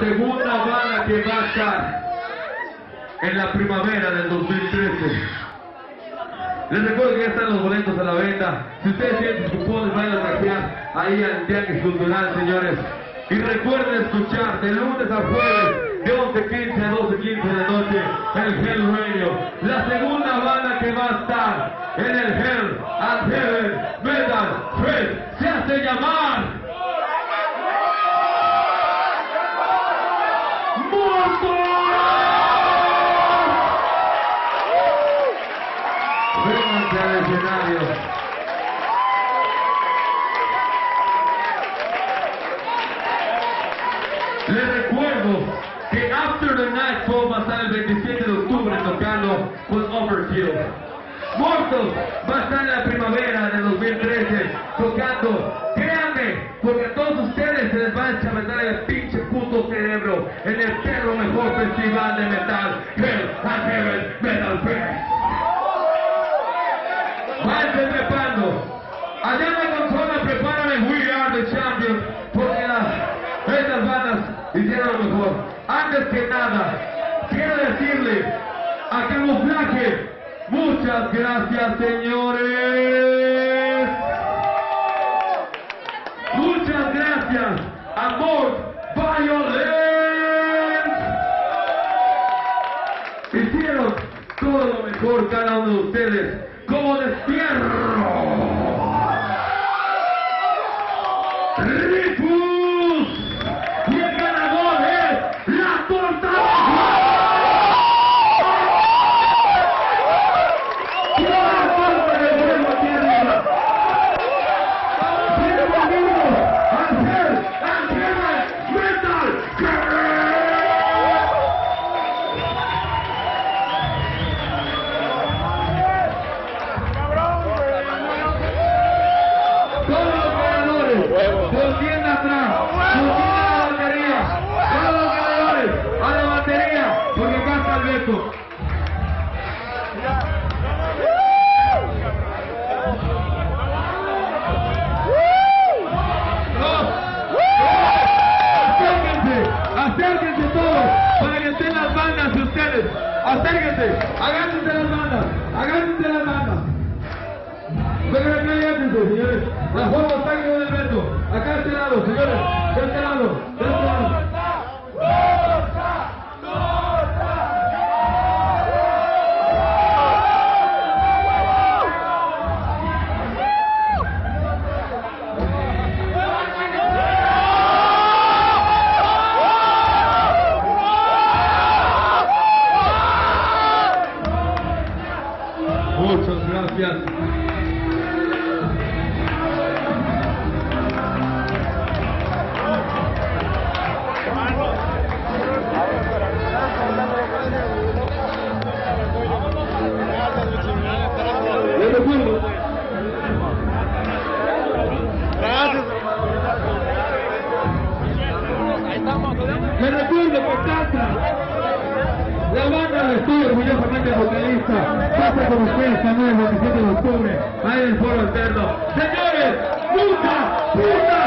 segunda banda que va a estar en la primavera del 2013. Les recuerdo que ya están los boletos a la venta. Si ustedes tienen sus cupones, vayan a trajear ahí al Tianguis Cultural, señores. Y recuerden escuchar de lunes a jueves, de 11:15 a 12:15 de la noche, el Hell Radio. La segunda banda que va a estar en el Hell and Heaven Metal Fest se hace llamar Vénganse al escenario. Les recuerdo que After the Nightfall va a estar el 27 de octubre tocando con Overkill. Mortos va a estar en la primavera del 2013 tocando. Créanme, porque a todos ustedes se les va a enchavetar el pinche puto cerebro en el perro mejor festival de metal, Hell and Heaven Metal Fest. Váyanse preparando. Allá en la consola preparan We Are the Champions, porque estas bandas hicieron lo mejor. Antes que nada, quiero decirle a Camuflaje, muchas gracias, señores. Muchas gracias a Mort Violence. Hicieron todo lo mejor cada uno de ustedes. Como destierro. Rifus. Y el ganador es la torta. Acérquense todos para que estén las bandas de ustedes. Acérquense, agárrense las bandas, agárrense las bandas. Vengan acá y agárrense, señores. La forma está en el evento. Acá a este lado, señores. De este lado, de este lado. Muchas gracias. Les recuerdo. Les recuerdo que Tatra, la banda de estudio orgullosamente vocalista, pasa con ustedes también el 27 de octubre, ahí en el Foro Alterno. Señores, puta, puta.